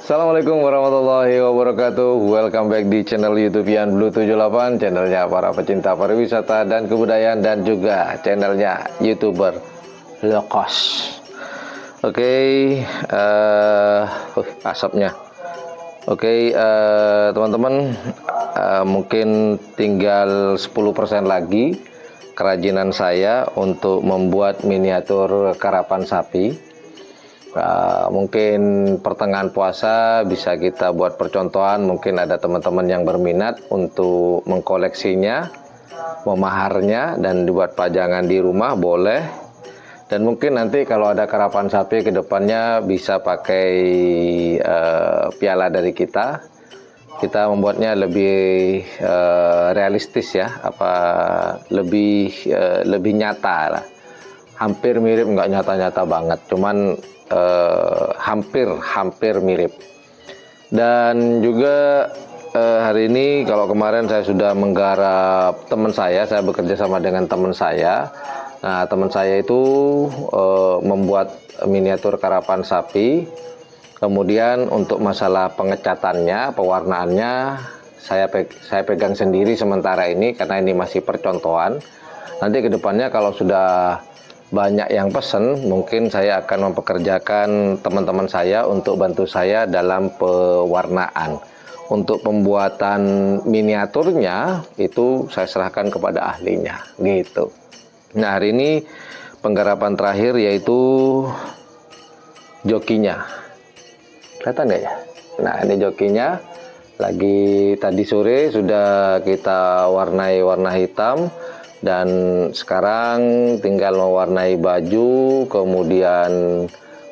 Assalamualaikum warahmatullahi wabarakatuh. Welcome back di channel YouTube Yan Blue 78, channelnya para pecinta pariwisata dan kebudayaan, dan juga channelnya YouTuber low cost. Oke, asapnya. Oke, teman-teman, mungkin tinggal 10% lagi kerajinan saya untuk membuat miniatur karapan sapi. Mungkin pertengahan puasa bisa kita buat percontohan. Mungkin ada teman-teman yang berminat untuk mengkoleksinya, memaharnya, dan dibuat pajangan di rumah, boleh. Dan mungkin nanti kalau ada karapan sapi ke depannya bisa pakai piala dari kita. Kita membuatnya lebih realistis ya, lebih nyata lah. Hampir mirip, nggak nyata-nyata banget, cuman hampir mirip. Dan juga hari ini, kalau kemarin saya sudah menggarap teman saya bekerja sama dengan teman saya. Nah, teman saya itu membuat miniatur karapan sapi. Kemudian untuk masalah pengecatannya, pewarnaannya, saya pegang sendiri sementara ini karena ini masih percontohan. Nanti kedepannya kalau sudah banyak yang pesen, mungkin saya akan mempekerjakan teman-teman saya untuk bantu saya dalam pewarnaan. Untuk pembuatan miniaturnya itu saya serahkan kepada ahlinya, gitu. Nah, hari ini penggarapan terakhir yaitu jokinya. Kelihatan nggak ya? Nah, ini jokinya. Lagi tadi sore sudah kita warnai warna hitam, dan sekarang tinggal mewarnai baju, kemudian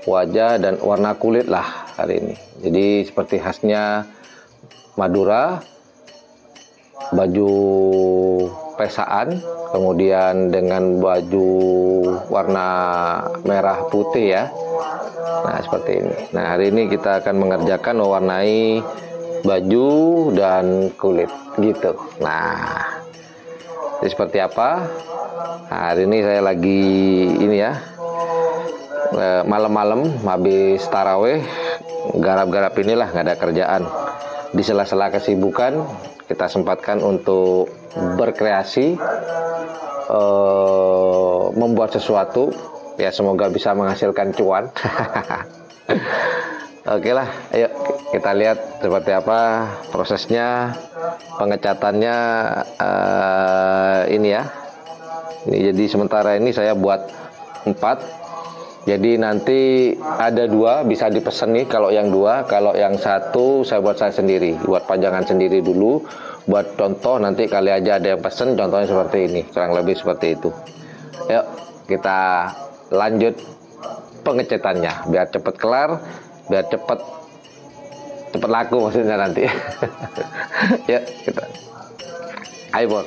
wajah, dan warna kulit lah hari ini. Jadi seperti khasnya Madura, baju pesaan, kemudian dengan baju warna merah putih ya. Nah, seperti ini. Nah, hari ini kita akan mengerjakan mewarnai baju dan kulit gitu. Nah, jadi seperti apa? Nah, hari ini saya lagi ini ya, malam-malam habis taraweh, garap-garap inilah, nggak ada kerjaan. Di sela-sela kesibukan kita sempatkan untuk berkreasi, membuat sesuatu ya, semoga bisa menghasilkan cuan. Oke lah, ayo kita lihat seperti apa prosesnya pengecatannya. Ini ya, ini jadi sementara ini saya buat 4. Jadi nanti ada 2 bisa dipesan nih, kalau yang 2, kalau yang 1 saya buat saya sendiri, buat pajangan sendiri dulu, buat contoh. Nanti kali aja ada yang pesen, contohnya seperti ini, kurang lebih seperti itu. Yuk kita lanjut pengecatannya biar cepet kelar, biar cepet laku maksudnya nanti. Ya, kita ayo Bor.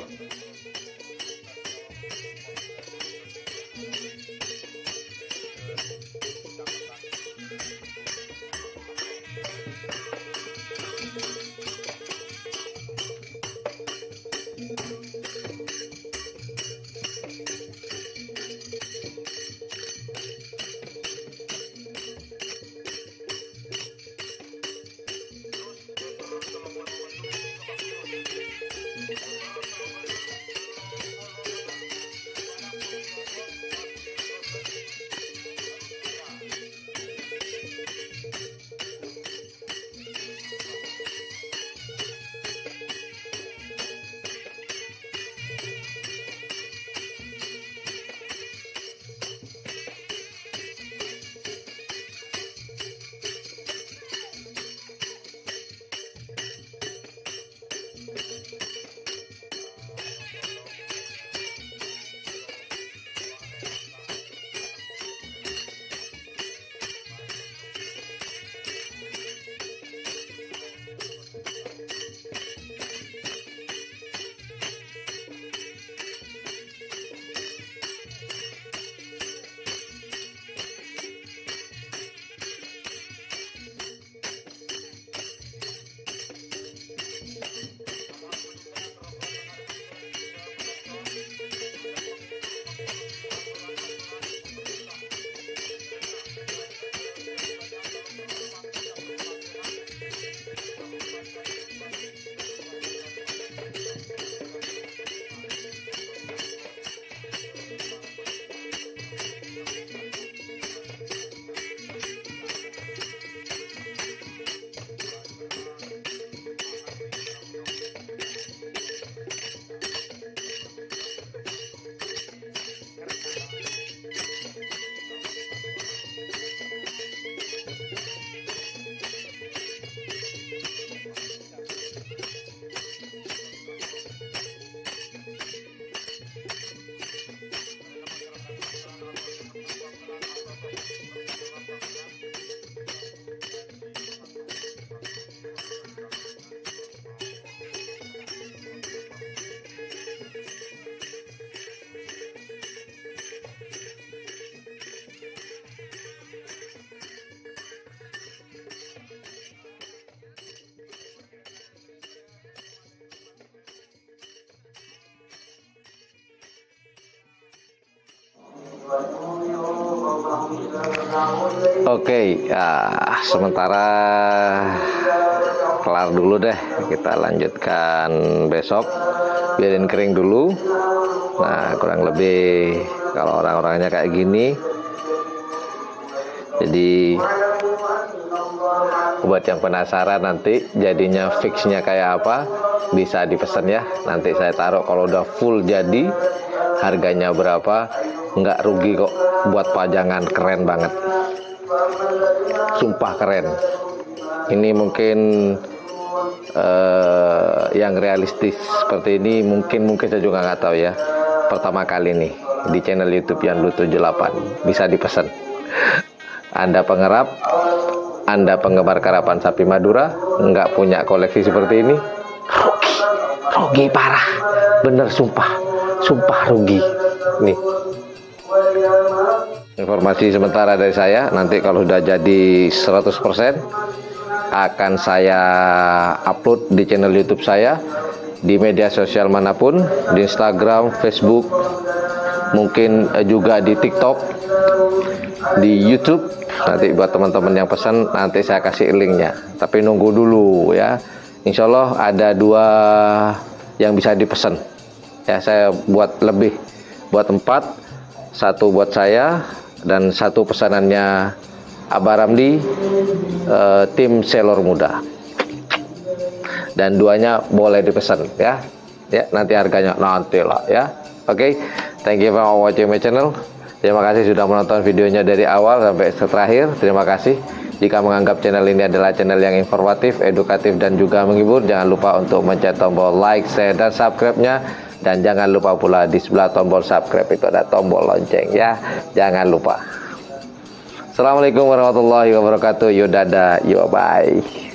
Oke, ya, sementara kelar dulu deh, kita lanjutkan besok, biarin kering dulu. Nah, kurang lebih kalau orang-orangnya kayak gini. Jadi buat yang penasaran nanti jadinya fixnya kayak apa, bisa dipesan ya. Nanti saya taruh kalau udah full jadi, harganya berapa, nggak rugi kok. Buat pajangan keren banget, sumpah keren. Ini mungkin yang realistis seperti ini mungkin saya juga nggak tahu ya, pertama kali nih di channel YouTube yang 78 bisa dipesan. Anda pengerap, Anda penggemar karapan sapi Madura, nggak punya koleksi seperti ini, rugi parah, bener sumpah rugi. Nih informasi sementara dari saya, nanti kalau sudah jadi 100% akan saya upload di channel YouTube saya, di media sosial manapun, di Instagram, Facebook, mungkin juga di TikTok, di YouTube. Nanti buat teman-teman yang pesan, nanti saya kasih linknya. Tapi nunggu dulu ya. Insya Allah ada 2 yang bisa dipesan. Ya, saya buat lebih, buat 4, 1 buat saya dan 1 pesanannya Abah Ramli, tim Selor Muda. Dan 2-nya boleh dipesan ya. Ya, nanti harganya nanti lah ya. Oke, thank you for watching my channel. Terima kasih sudah menonton videonya dari awal sampai terakhir. Terima kasih. Jika menganggap channel ini adalah channel yang informatif, edukatif, dan juga menghibur, jangan lupa untuk mencet tombol like, share, dan subscribe-nya. Dan jangan lupa pula di sebelah tombol subscribe itu ada tombol lonceng ya. Jangan lupa. Assalamualaikum warahmatullahi wabarakatuh. Yo dadah, yo bye.